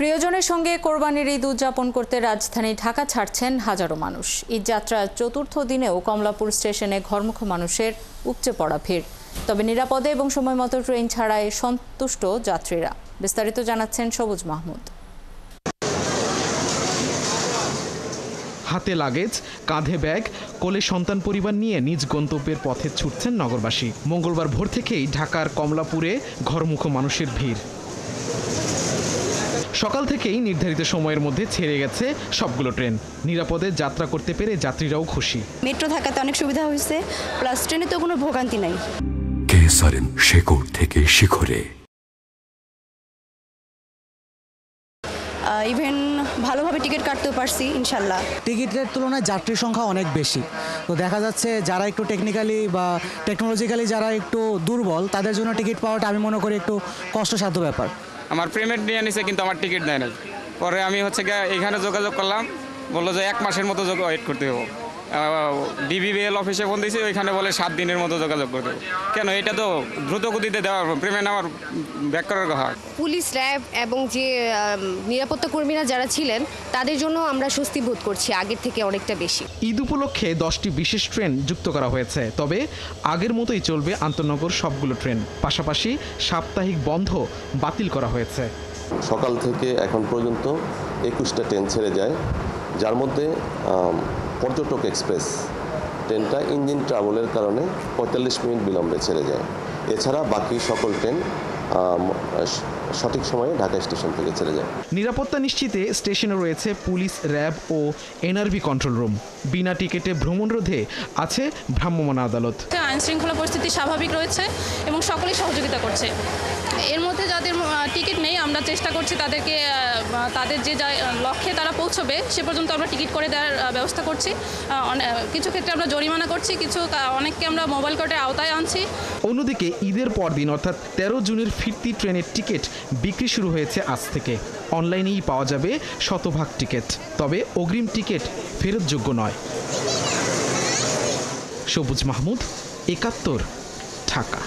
প্রিয়জনের সঙ্গে কোরবানির ঈদ উদযাপন করতে রাজধানী ঢাকা ছাড়ছেন হাজারো মানুষ। ঈদ যাত্রার চতুর্থ দিনেও কমলাপুর স্টেশনে ঘরমুখো মানুষের উপচে পড়া ভিড়। তবে নিরাপদে এবং সময়মতো ট্রেন ছাড়ায় সন্তুষ্ট যাত্রীরা। বিস্তারিত জানাচ্ছেন সবুজ মাহমুদ। হাতে লাগেজ, কাঁধে ব্যাগ, কোলে সন্তান পরিবার নিয়ে নিজ গন্তব্যের পথে ছুটছেন নগরবাসী। মঙ্গলবার ভোর থেকেই ঢাকার কমলাপুরে ঘরমুখো মানুষের ভিড়। সকাল থেকেই নির্ধারিত সময়ের মধ্যে ছেড়ে গেছে সবগুলো ট্রেন। নিরাপদে যাত্রা করতে পেরে যাত্রীরাও খুশি। মেট্রো থাকাতে অনেক সুবিধা হয়েছে, প্লাস ট্রেনে তো কোনো ভোগান্তি নাই। কেসারেন শেকড় থেকে শিখরে। ইভেন ভালোভাবে টিকিট কাটতেও পারছি ইনশাল্লাহ। টিকিটের তুলনায় যাত্রীর সংখ্যা অনেক বেশি, তো দেখা যাচ্ছে যারা একটু টেকনিক্যালি বা টেকনোলজিক্যালি যারা একটু দুর্বল তাদের জন্য টিকিট পাওয়াটা আমি মনে করি একটু কষ্টসাধ্য ব্যাপার। আমার পেমেন্ট নিয়ে নিছে কিন্তু আমার টিকিট দেয় না। পরে আমি এখানে যোগাযোগ করলাম, বললো যে 1 মাসের মতো ওয়েট করতে হবে। ডিবিবিএল অফিসে ফোন দিয়েছি, ওইখানে বলে 7 দিনের মতো যোগাযোগ করতে হবে। কেন, এটা তো দ্রুত গতিতে দেওয়ার পেমেন্ট আমার ব্যাক করার কথা। পুলিশ, র্যাব এবং যে নিরাপত্তা কর্মীরা যারা ছিলেন তাদের জন্য আমরা স্বস্তি বোধ করছি আগের থেকে অনেকটা বেশি। ঈদ উপলক্ষে 10টি বিশেষ ট্রেন যুক্ত করা হয়েছে। তবে আগের মতোই চলবে আন্তনগর সবগুলো ট্রেন। পাশাপাশি সাপ্তাহিক বন্ধ বাতিল করা হয়েছে। সকাল থেকে এখন পর্যন্ত 21টা ট্রেন ছেড়ে যায়, যার মধ্যে পর্যটক এক্সপ্রেস ট্রেনটা ইঞ্জিন ট্রাবলের কারণে 45 মিনিট বিলম্বে ছেড়ে যায়। এছাড়া বাকি সকল ট্রেন সঠিক সময়ে ঢাকা স্টেশন থেকে ছেড়ে যায়। নিরাপত্তা নিশ্চিতে স্টেশনে রয়েছে পুলিশ, র্যাব ও এনআরবি কন্ট্রোল রুম। বিনা টিকিটে ভ্রমণ রোধে আছে ভ্রাম্যমাণ আদালত। আইন শৃঙ্খলা পরিস্থিতি স্বাভাবিক রয়েছে এবং সকলেই সহযোগিতা করছে। এর মধ্যে যাদের টিকিট নেই আমরা চেষ্টা করছি তাদেরকে তাদের যে লক্ষ্যে তারা পৌঁছবে সে পর্যন্ত আমরা টিকিট করে দেওয়ার ব্যবস্থা করছি। কিছু ক্ষেত্রে আমরা জরিমানা করছি, অনেককে আমরা মোবাইল কোর্টের আওতায় আনছি। অন্যদিকে ঈদের পরদিন অর্থাৎ 13 জুনের ফিরতি ট্রেনের টিকিট বিক্রি শুরু হয়েছে আজ থেকে। অনলাইনেই পাওয়া যাবে শতভাগ টিকিট, তবে অগ্রিম টিকিট ফেরতযোগ্য নয়। সবুজ মাহমুদ, 71, ঢাকা।